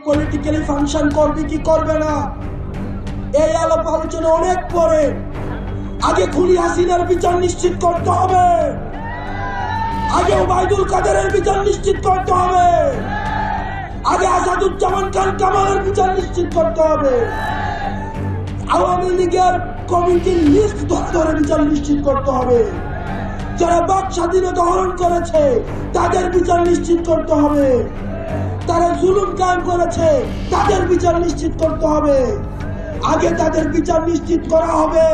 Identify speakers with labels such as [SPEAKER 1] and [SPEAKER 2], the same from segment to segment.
[SPEAKER 1] Politically function করবে কি করবে না এই আলাপ আলোচনা অনেক পরে। আগে খুনি হাসিনার বিচার নিশ্চিত করতে হবে, আগে ওবায়দুল কাদেরের বিচার নিশ্চিত করতে হবে, আগে আসাদুজ্জামান খান কামালের বিচার নিশ্চিত করতে হবে, আওয়ামী লীগের কমিটির লিস্ট ধরে বিচার নিশ্চিত করতে হবে, যারা বাক স্বাধীনতা হরণ করেছে তাদের বিচার নিশ্চিত করতে হবে, তারা জুলুম কায়েম করেছে তাদের বিচার নিশ্চিত করতে হবে। আগে তাদের বিচার নিশ্চিত করা হবে,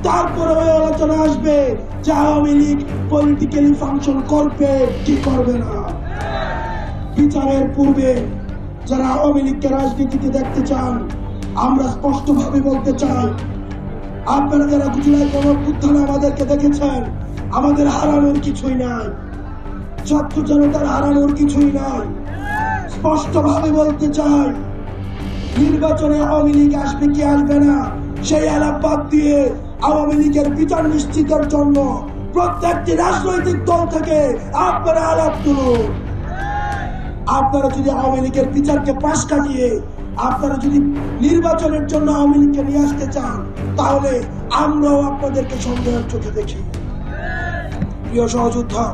[SPEAKER 1] তারপরে ওই আলোচনা আসবে যে আওয়ামী লীগ পলিটিক্যালি ফাংশন করবে কি করবে না। বিচারের পূর্বে যারা আওয়ামী লীগকে রাজনীতিতে দেখতে চান, আমরা স্পষ্টভাবে বলতে চাই, আপনারা যারা জুলাই গণঅভ্যুত্থানে আমাদেরকে দেখেছেন, আমাদের হারানোর কিছুই নাই, ছাত্র জনতার হারানোর কিছুই নাই। স্পষ্টভাবে বলতে চাই, নির্বাচনে আওয়ামী লীগ আসবে কি আসবে না সেই আলাপ বাদ দিয়ে আওয়ামী লীগের বিচার নিশ্চিতের জন্য প্রত্যেকটি রাজনৈতিক দল থেকে আপনারা আলাপ তুলুন। আপনারা যদি আওয়ামী লীগের বিচারকে পাশ কাটিয়ে আপনারা যদি নির্বাচনের জন্য আওয়ামী লীগকে নিয়ে আসতে চান, তাহলে আমরাও আপনাদেরকে সন্দেহের চোখে দেখি। প্রিয় সহযোদ্ধা,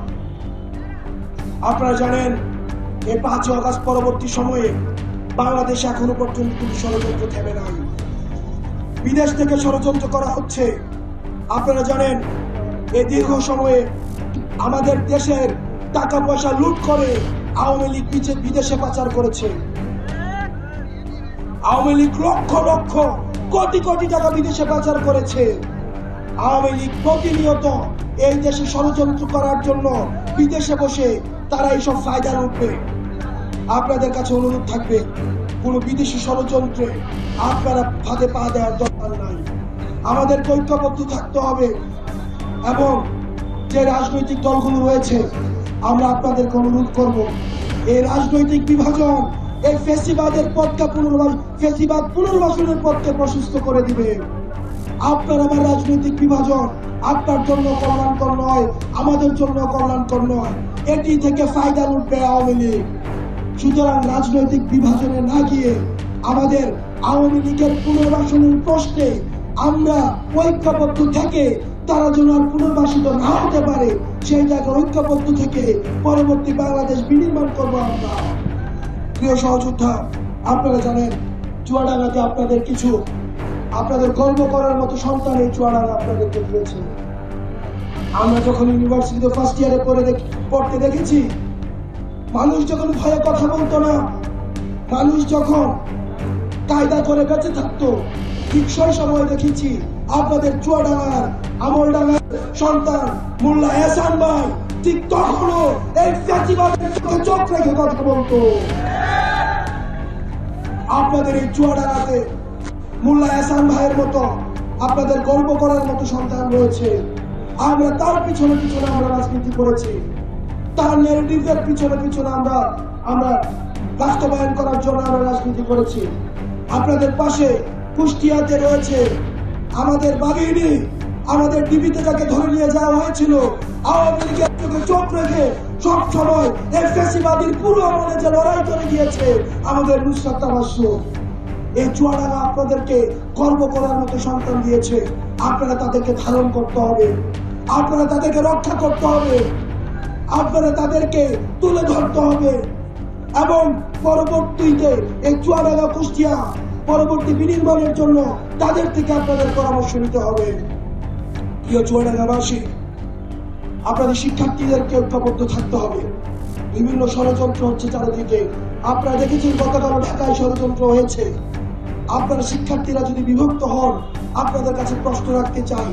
[SPEAKER 1] আপনারা জানেন এই 5 আগস্ট পরবর্তী সময়ে বাংলাদেশে এখনো পর্যন্ত কোনো ষড়যন্ত্র থেমে নাই, বিদেশ থেকে ষড়যন্ত্র করা হচ্ছে। আপনারা জানেন এই দীর্ঘ সময়ে আমাদের দেশের টাকা পয়সা লুট করে আওয়ামী লীগ বিদেশে পাচার করেছে। আওয়ামী লীগ লক্ষ লক্ষ কোটি কোটি টাকা বিদেশে পাচার করেছে। আওয়ামী লীগ প্রতিনিয়ত এই দেশে ষড়যন্ত্র করার জন্য বিদেশে বসে তারা এইসব ফায়দা লুটবে। আপনাদের কাছে অনুরোধ থাকবে, কোন বিদেশি ষড়যন্ত্রে আপনারা ফাঁদে পা দেওয়ার দরকার নাই। আমাদের ঐক্যবদ্ধ থাকতে হবে এবং যে রাজনৈতিক দলগুলো রয়েছে আমরা আপনাদেরকে অনুরোধ করব, এই রাজনৈতিক বিভাজন এই ফ্যাসিবাদের পথকে ফ্যাসিবাদ পুনর্বাসনের পথকে প্রশস্ত করে দিবে। আপনার আমার রাজনৈতিক বিভাজন আপনার জন্য কল্যাণকর নয়, আমাদের জন্য কল্যাণকর নয়। এটি থেকে ফায়দা লুটবে আওয়ামী লীগ। সুতরাং রাজনৈতিক বিভাজনে না গিয়ে আমাদের আওয়ামী লীগের পুনর্বাসনের প্রশ্নে আমরা ঐক্যবদ্ধ থেকে তারা যেন আর পুনর্বাসিত না হতে পারে সেই জায়গায় ঐক্যবদ্ধ থেকে পরবর্তী বাংলাদেশ বিনির্মাণ করবো আমরা। প্রিয় সহযোদ্ধা, আপনারা জানেন চুয়াডাঙ্গাতে আপনাদের গর্ব করার মতো সন্তান এই চুয়াডাঙ্গা আপনাদেরকে দিয়েছে। আমরা যখন ইউনিভার্সিটিতে ফার্স্ট ইয়ারে পড়তে দেখেছি, মানুষ যখন ভয়ে কথা বলতো না, মানুষ যখন কায়দা করে বেঁচে থাকতো, ঠিক সেই সময় দেখেছি আপনাদের চুয়াডাঙ্গার আমলডাঙ্গার সন্তান মোল্লা এহসান ভাই ঠিক তখনও এই ফ্যাসিবাদের চোখে চোখ রেখে কথা বলতো। আপনাদের এই চুয়াডাঙ্গাতে মোল্লা এহসান ভাইয়ের মতো আপনাদের গর্ব করার মতো সন্তান রয়েছে। আমরা তার পিছনে পিছনে আমরা রাজনীতি করেছি, তার ন্যারেটিভের পিছনে পিছনে আমরা বাস্তবায়ন করার জন্য আমরা রাজনীতি করেছি। আপনাদের পাশে কুষ্টিয়াতে রয়েছে আমাদের বাগিনী, আমাদের ডিবিতে যাকে ধরে নিয়ে যাওয়া হয়েছিল, আওয়ামী লীগের চোখে চোখ রেখে সব সময় এই ফ্যাসিবাদীর পুরো আমলে যে লড়াই করে গিয়েছে আমাদের নুসরাত তাবাসসুম। এই চুয়াডাঙ্গা আপনাদেরকে গর্ব করার মতো সন্তান দিয়েছে। আপনারা তাদেরকে ধারণ করতে হবে, আপনারা তাদেরকে রক্ষা করতে হবে, আপনারা তাদেরকে তুলে ধরতে হবে এবং পরবর্তীতে এই চুয়াডাঙ্গা কুষ্টিয়া পরবর্তী বিনির্মাণের জন্য তাদের থেকে আপনাদের পরামর্শ নিতে হবে। প্রিয় চুয়াডাঙ্গাবাসী, আপনাদের শিক্ষার্থীদেরকে ঐক্যবদ্ধ থাকতে হবে। বিভিন্ন ষড়যন্ত্র হচ্ছে চারিদিকে। আপনারা দেখেছেন গতকাল ঢাকায় ষড়যন্ত্র হয়েছে। আপনারা শিক্ষার্থীরা যদি বিভক্ত হন, আপনাদের কাছে প্রশ্ন রাখতে চাই,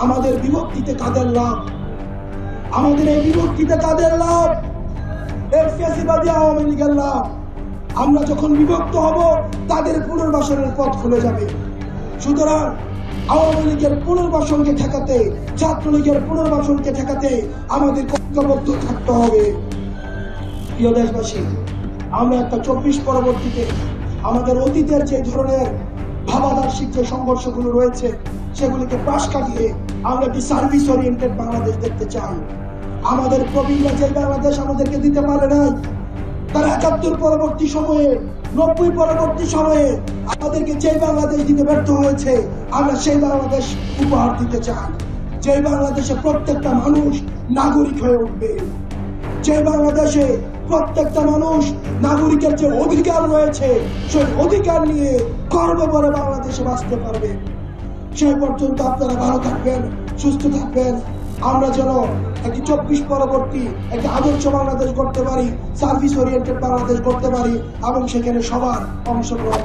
[SPEAKER 1] আমাদের বিভক্তিতে কাদের লাভ? আমাদের এই বিভক্তিতে কাদের লাভ? এই ফ্যাসিবাদী আওয়ামী লীগের লাভ। আমরা যখন বিভক্ত হব তাদের পুনর্বাসনের পথ খুলে যাবে। সুতরাং আওয়ামী লীগের পুনর্বাসনকে ঠেকাতে, ছাত্রলীগের পুনর্বাসনকে ঠেকাতে আমাদের ঐক্যবদ্ধ থাকতে হবে। প্রিয় দেশবাসী, আমরা একটা 24 পরবর্তীতে আমাদের অতীতের যে ধরনের ভাবাদর্শিক যে সংঘর্ষগুলো রয়েছে সেগুলিকে পাশ কাটিয়ে আমরা একটি সার্ভিস ওরিয়েন্টেড বাংলাদেশ দেখতে চাই। আমাদের প্রবীণরা যে বাংলাদেশ আমাদেরকে দিতে পারে নাই, তারা ৭১ পরবর্তী সময়ে, ৯০ পরবর্তী সময়ে আমাদেরকে যে বাংলাদেশ দিতে ব্যর্থ হয়েছে, আমরা সেই বাংলাদেশ উপহার দিতে চাই। যে বাংলাদেশে প্রত্যেকটা মানুষ নাগরিক হয়ে উঠবে, যে বাংলাদেশে প্রত্যেকটা মানুষ নাগরিকের যে অধিকার রয়েছে সেই অধিকার নিয়ে গর্ব করে বাংলাদেশে বাঁচতে পারবে। সেই পর্যন্ত আপনারা ভালো থাকবেন, সুস্থ থাকবেন। আমরা যেন একটি ২৪ পরবর্তী একটি আদর্শ বাংলাদেশ করতে পারি, সার্ভিস ওরিয়েন্টেড বাংলাদেশ করতে পারি এবং সেখানে সবার অংশগ্রহণ